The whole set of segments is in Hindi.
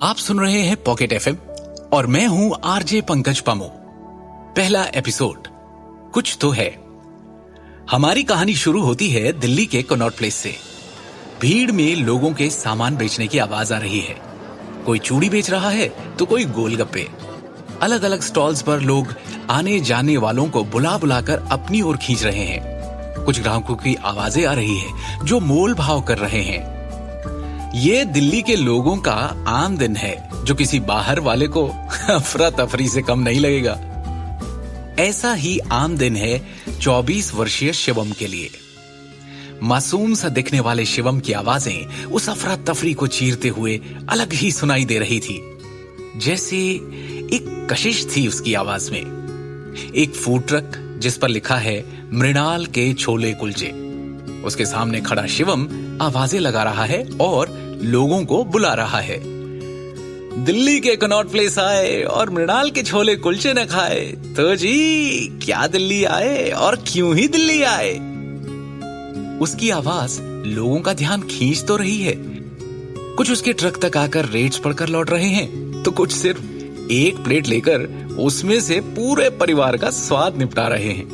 आप सुन रहे हैं पॉकेट एफएम और मैं हूं आरजे पंकज पामो। पहला एपिसोड कुछ तो है। हमारी कहानी शुरू होती है दिल्ली के कनॉट प्लेस से। भीड़ में लोगों के सामान बेचने की आवाज आ रही है। कोई चूड़ी बेच रहा है तो कोई गोलगप्पे। अलग अलग स्टॉल्स पर लोग आने जाने वालों को बुला बुलाकर अपनी ओर खींच रहे हैं। कुछ ग्राहकों की आवाजें आ रही है जो मोल भाव कर रहे हैं। ये दिल्ली के लोगों का आम दिन है जो किसी बाहर वाले को अफरा तफरी से कम नहीं लगेगा। ऐसा ही आम दिन है 24 वर्षीय शिवम के लिए। मासूम सा दिखने वाले शिवम की आवाजें उस अफरा तफरी को चीरते हुए अलग ही सुनाई दे रही थी। जैसे एक कशिश थी उसकी आवाज में। एक फूड ट्रक जिस पर लिखा है मृणाल के छोले कुलचे, उसके सामने खड़ा शिवम आवाजें लगा रहा है और लोगों को बुला रहा है। दिल्ली के कनॉट प्लेस आए और मृणाल के छोले कुलचे न खाए तो जी क्या दिल्ली आए और क्यों ही दिल्ली आए। उसकी आवाज लोगों का ध्यान खींच तो रही है। कुछ उसके ट्रक तक आकर रेट्स पढ़कर लौट रहे हैं तो कुछ सिर्फ एक प्लेट लेकर उसमें से पूरे परिवार का स्वाद निपटा रहे हैं।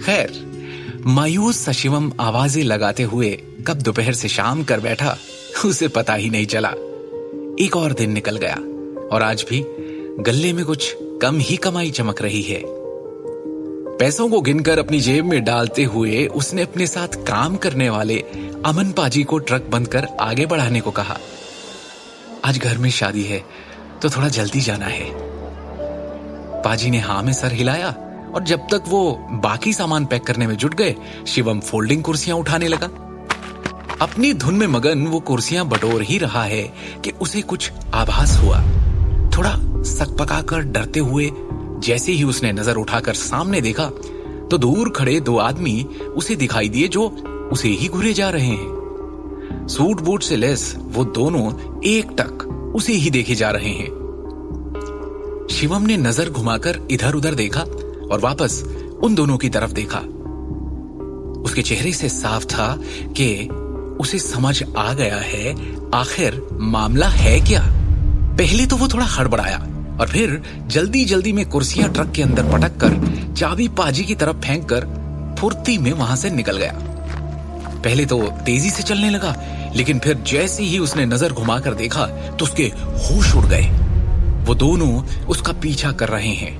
खैर, मायूस सा शिवम आवाजें लगाते हुए कब दोपहर से शाम कर बैठा उसे पता ही नहीं चला। एक और दिन निकल गया और आज भी गल्ले में कुछ कम ही कमाई चमक रही है। पैसों को गिनकर अपनी जेब में डालते हुए उसने अपने साथ काम करने वाले अमन पाजी को ट्रक बंद कर आगे बढ़ाने को कहा। आज घर में शादी है तो थोड़ा जल्दी जाना है। पाजी ने हाँ में सर हिलाया और जब तक वो बाकी सामान पैक करने में जुट गए, शिवम फोल्डिंग कुर्सियां उठाने लगा। अपनी धुन में मगन वो कुर्सियां बटोर ही रहा है कि उसे कुछ आभास हुआ। थोड़ा सकपकाकर डरते हुए जैसे ही उसने नजर उठाकर सामने देखा तो दूर खड़े दो आदमी उसे दिखाई दिए जो उसे ही घूरे जा रहे हैं। सूट बूट से लेस वो दोनों एकटक उसे ही देखे जा रहे हैं। शिवम ने नजर घुमाकर इधर उधर देखा और वापस उन दोनों की तरफ देखा। उसके चेहरे से साफ था कि उसे समझ आ गया है आखिर मामला है क्या। पहले तो वो थोड़ा हड़बड़ाया और फिर जल्दी जल्दी में कुर्सियां ट्रक के अंदर पटक कर चाबी पाजी की तरफ फेंक कर फुर्ती में वहां से निकल गया। पहले तो तेजी से चलने लगा, लेकिन फिर जैसे ही उसने नजर घुमाकर देखा तो उसके होश उड़ गए। वो दोनों उसका पीछा कर रहे हैं।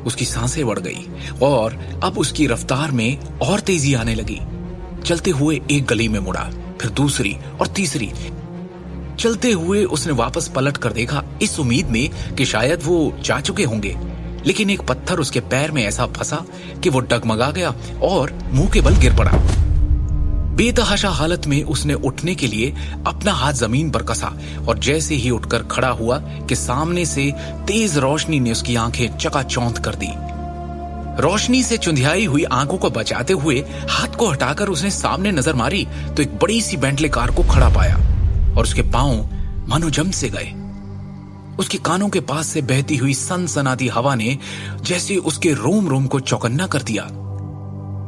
उसकी सांसें बढ़ गई और अब उसकी रफ्तार में और तेजी आने लगी। चलते हुए एक गली में मुड़ा, फिर दूसरी और तीसरी। चलते हुए उसने वापस पलट कर देखा इस उम्मीद में कि शायद वो जा चुके होंगे, लेकिन एक पत्थर उसके पैर में ऐसा फंसा कि वो डगमगा गया और मुंह के बल गिर पड़ा। बेतहाशा हालत में उसने उठने के लिए अपना हाथ जमीन पर कसा और जैसे ही उठकर खड़ा हुआ कि सामने से तेज रोशनी ने उसकी आंखें चकाचौंध कर दी। रोशनी से चुंधियाई हुई आंखों को बचाते हुए हाथ को हटाकर उसने सामने नजर मारी तो एक बड़ी सी बेंटले कार को खड़ा पाया और उसके पांव मानो जम से गए। उसके कानों के पास से बहती हुई सनसनाती हवा ने जैसे उसके रोम रोम को चौकन्ना कर दिया।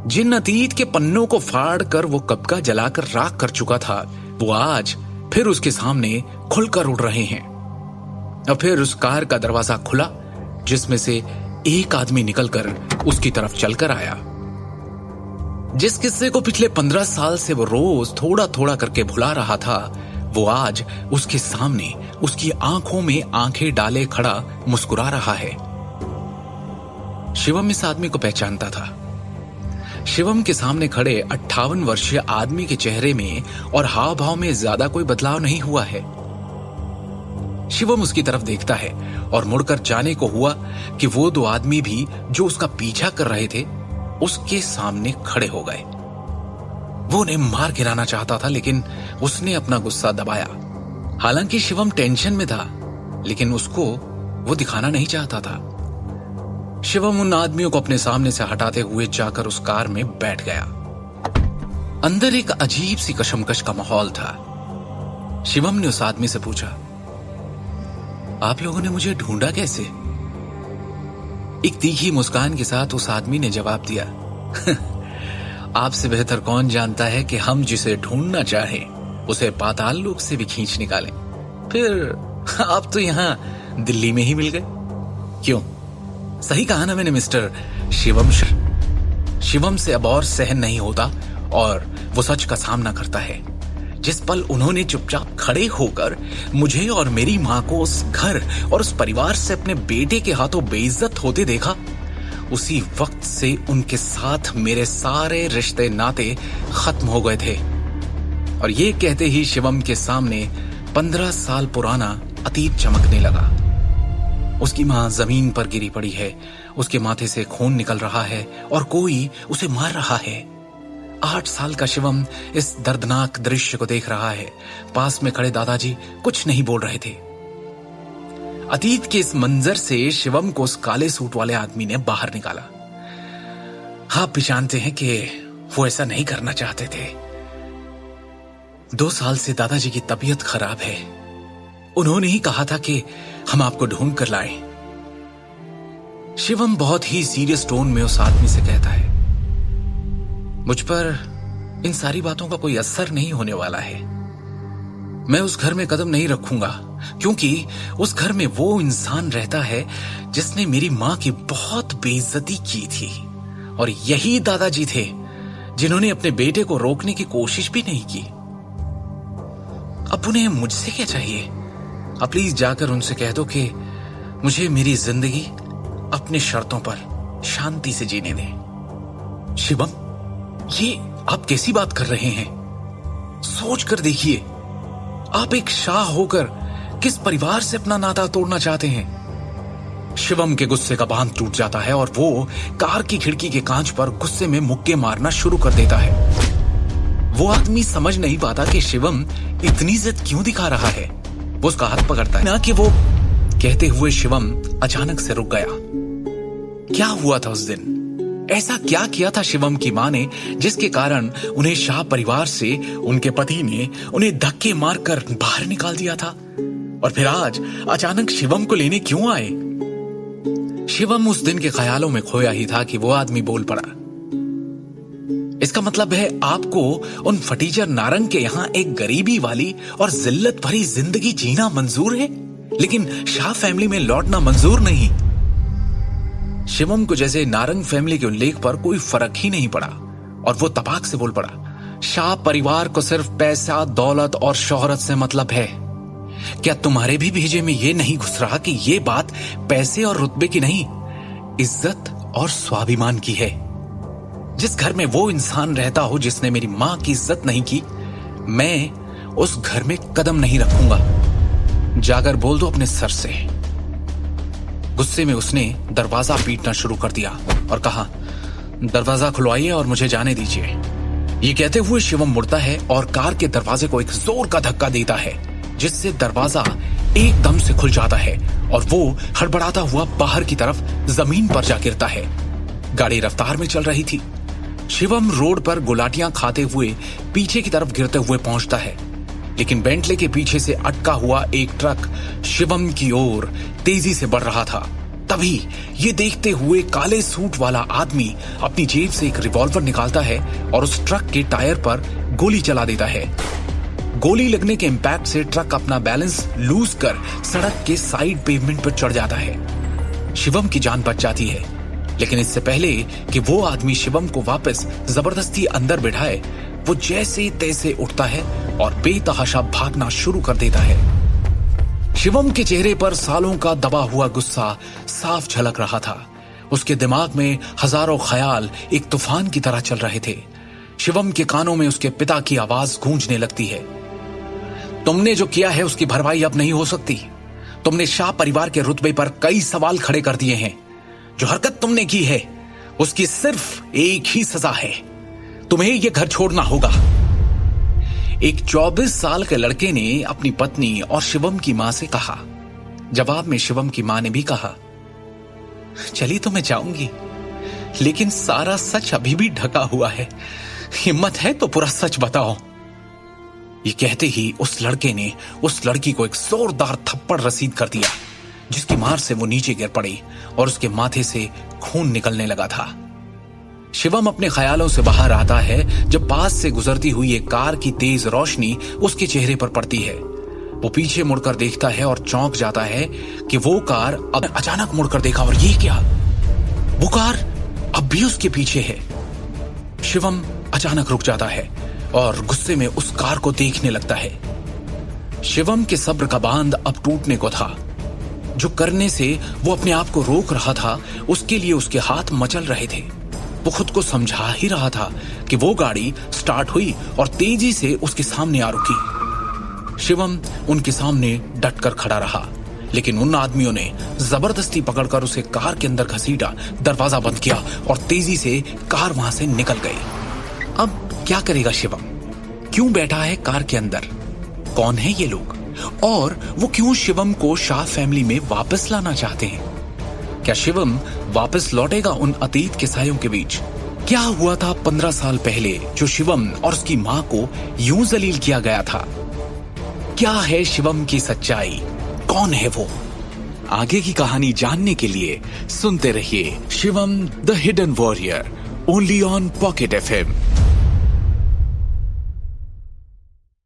जिन अतीत के पन्नों को फाड़ कर वो कब का जलाकर राख कर चुका था, वो आज फिर उसके सामने खुलकर उड़ रहे हैं। अब फिर उस कार का दरवाजा खुला जिसमें से एक आदमी निकलकर उसकी तरफ चलकर आया। जिस किस्से को पिछले 15 साल से वो रोज थोड़ा थोड़ा करके भुला रहा था, वो आज उसके सामने उसकी आंखों में आंखें डाले खड़ा मुस्कुरा रहा है। शिवम इस आदमी को पहचानता था। शिवम के सामने खड़े 58 वर्षीय आदमी के चेहरे में और हाव भाव में ज्यादा कोई बदलाव नहीं हुआ है। शिवम उसकी तरफ देखता है और मुड़कर जाने को हुआ कि वो दो आदमी भी जो उसका पीछा कर रहे थे उसके सामने खड़े हो गए। वो उन्हें मार गिराना चाहता था, लेकिन उसने अपना गुस्सा दबाया। हालांकि शिवम टेंशन में था, लेकिन उसको वो दिखाना नहीं चाहता था। शिवम उन आदमियों को अपने सामने से हटाते हुए जाकर उस कार में बैठ गया। अंदर एक अजीब सी कशमकश का माहौल था। शिवम ने उस आदमी से पूछा, आप लोगों ने मुझे ढूंढा कैसे? एक तीखी मुस्कान के साथ उस आदमी ने जवाब दिया, आपसे बेहतर कौन जानता है कि हम जिसे ढूंढना चाहें उसे पाताल लोक से भी खींच निकालें, फिर आप तो यहाँ दिल्ली में ही मिल गए। क्यों? सही कहा ना मैंने मिस्टर शिवम। शिवम से अब और सहन नहीं होता और वो सच का सामना करता है। जिस पल उन्होंने चुपचाप खड़े होकर मुझे और मेरी माँ को उस घर और उस परिवार से अपने बेटे के हाथों बेइज्जत होते देखा, उसी वक्त से उनके साथ मेरे सारे रिश्ते नाते खत्म हो गए थे। और ये कहते ही शिवम के सामने 15 साल पुराना अतीत चमकने लगा। उसकी माँ जमीन पर गिरी पड़ी है, उसके माथे से खून निकल रहा है और कोई उसे मार रहा है। 8 साल का शिवम इस दर्दनाक दृश्य को देख रहा है। पास में खड़े दादाजी कुछ नहीं बोल रहे थे। अतीत के इस मंजर से शिवम को उस काले सूट वाले आदमी ने बाहर निकाला। आप भी जानते हैं कि वो ऐसा नहीं करना चाहते थे। 2 साल से दादाजी की तबीयत खराब है। उन्होंने ही कहा था कि हम आपको ढूंढ कर लाएं। शिवम बहुत ही सीरियस टोन में उस आदमी से कहता है, मुझ पर इन सारी बातों का कोई असर नहीं होने वाला है। मैं उस घर में कदम नहीं रखूंगा, क्योंकि उस घर में वो इंसान रहता है जिसने मेरी मां की बहुत बेइज्जती की थी। और यही दादाजी थे जिन्होंने अपने बेटे को रोकने की कोशिश भी नहीं की। अब उन्हें मुझसे क्या चाहिए? अब प्लीज जाकर उनसे कह दो कि मुझे मेरी जिंदगी अपने शर्तों पर शांति से जीने दें। शिवम, ये आप कैसी बात कर रहे हैं? सोच कर देखिए, आप एक शाह होकर किस परिवार से अपना नाता तोड़ना चाहते हैं? शिवम के गुस्से का बांध टूट जाता है और वो कार की खिड़की के कांच पर गुस्से में मुक्के मारना शुरू कर देता है। वो आदमी समझ नहीं पाता कि शिवम इतनी जिद क्यों दिखा रहा है। वो उसका हाथ पकड़ता है ना कि वो कहते हुए शिवम अचानक से रुक गया। क्या हुआ था उस दिन? ऐसा क्या किया था शिवम की मां ने जिसके कारण उन्हें शाह परिवार से उनके पति ने उन्हें धक्के मारकर बाहर निकाल दिया था? और फिर आज अचानक शिवम को लेने क्यों आए? शिवम उस दिन के ख्यालों में खोया ही था कि वो आदमी बोल पड़ा। इसका मतलब है आपको उन फटीचर नारंग के यहां एक गरीबी वाली और जिल्लत भरी जिंदगी जीना मंजूर है, लेकिन शाह फैमिली में लौटना मंजूर नहीं। शिवम को जैसे नारंग फैमिली के उल्लेख पर कोई फर्क ही नहीं पड़ा और वो तपाक से बोल पड़ा, शाह परिवार को सिर्फ पैसा, दौलत और शोहरत से मतलब है। क्या तुम्हारे भी भेजे में ये नहीं घुस रहा कि ये बात पैसे और रुतबे की नहीं, इज्जत और स्वाभिमान की है? जिस घर में वो इंसान रहता हो जिसने मेरी मां की इज्जत नहीं की, मैं उस घर में कदम नहीं रखूंगा। जाकर बोल दो अपने सर से। गुस्से में उसने दरवाजा पीटना शुरू कर दिया और कहा, दरवाजा खुलवाइए और मुझे जाने दीजिए। ये कहते हुए शिवम मुड़ता है और कार के दरवाजे को एक जोर का धक्का देता है, जिससे दरवाजा एकदम से खुल जाता है और वो हड़बड़ाता हुआ बाहर की तरफ जमीन पर जा गिरता है। गाड़ी रफ्तार में चल रही थी। शिवम रोड पर गुलाटियां खाते हुए पीछे की तरफ गिरते हुए पहुंचता है, लेकिन बेंटले के पीछे से अटका हुआ एक ट्रक शिवम की ओर तेजी से बढ़ रहा था। तभी ये देखते हुए काले सूट वाला आदमी अपनी जेब से एक रिवॉल्वर निकालता है और उस ट्रक के टायर पर गोली चला देता है। गोली लगने के इंपैक्ट से ट्रक अपना बैलेंस लूज कर सड़क के साइड पेवमेंट पर चढ़ जाता है। शिवम की जान बच जाती है, लेकिन इससे पहले कि वो आदमी शिवम को वापस जबरदस्ती अंदर बिठाए, वो जैसे तैसे उठता है और बेतहाशा भागना शुरू कर देता है। शिवम के चेहरे पर सालों का दबा हुआ गुस्सा साफ झलक रहा था। उसके दिमाग में हजारों ख्याल एक तूफान की तरह चल रहे थे। शिवम के कानों में उसके पिता की आवाज गूंजने लगती है, तुमने जो किया है उसकी भरपाई अब नहीं हो सकती। तुमने शाह परिवार के रुतबे पर कई सवाल खड़े कर दिए हैं। जो हरकत तुमने की है उसकी सिर्फ एक ही सजा है, तुम्हें यह घर छोड़ना होगा। एक 24 साल के लड़के ने अपनी पत्नी और शिवम की मां से कहा। जवाब में शिवम की मां ने भी कहा, चली तो मैं जाऊंगी, लेकिन सारा सच अभी भी ढका हुआ है। हिम्मत है तो पूरा सच बताओ। ये कहते ही उस लड़के ने उस लड़की को एक जोरदार थप्पड़ रसीद कर दिया, जिसकी मार से वो नीचे गिर पड़ी और उसके माथे से खून निकलने लगा था। शिवम अपने ख्यालों से बाहर आता है जब पास से गुजरती हुई एक कार की तेज रोशनी उसके चेहरे पर पड़ती है। वो पीछे मुड़कर देखता है और चौंक जाता है कि वो कार अब अचानक मुड़कर देखा, और ये क्या, वो कार अब भी उसके पीछे है। शिवम अचानक रुक जाता है और गुस्से में उस कार को देखने लगता है। शिवम के सब्र का बांध अब टूटने को था। जो करने से वो अपने आप को रोक रहा था, उसके लिए उसके हाथ मचल रहे थे। वो खुद को समझा ही रहा था कि वो गाड़ी स्टार्ट हुई और तेजी से उसके सामने आ रुकी। शिवम उनके सामने डटकर खड़ा रहा, लेकिन उन आदमियों ने जबरदस्ती पकड़कर उसे कार के अंदर घसीटा, दरवाजा बंद किया और तेजी से कार वहां से निकल गई। अब क्या करेगा शिवम? क्यों बैठा है कार के अंदर? कौन है ये लोग और वो क्यों शिवम को शाह फैमिली में वापस लाना चाहते हैं? क्या शिवम वापस लौटेगा उन अतीत के सायों के बीच? क्या हुआ था 15 साल पहले जो शिवम और उसकी मां को यूं जलील किया गया था? क्या है शिवम की सच्चाई? कौन है वो? आगे की कहानी जानने के लिए सुनते रहिए Shivam the hidden warrior, only on pocket FM।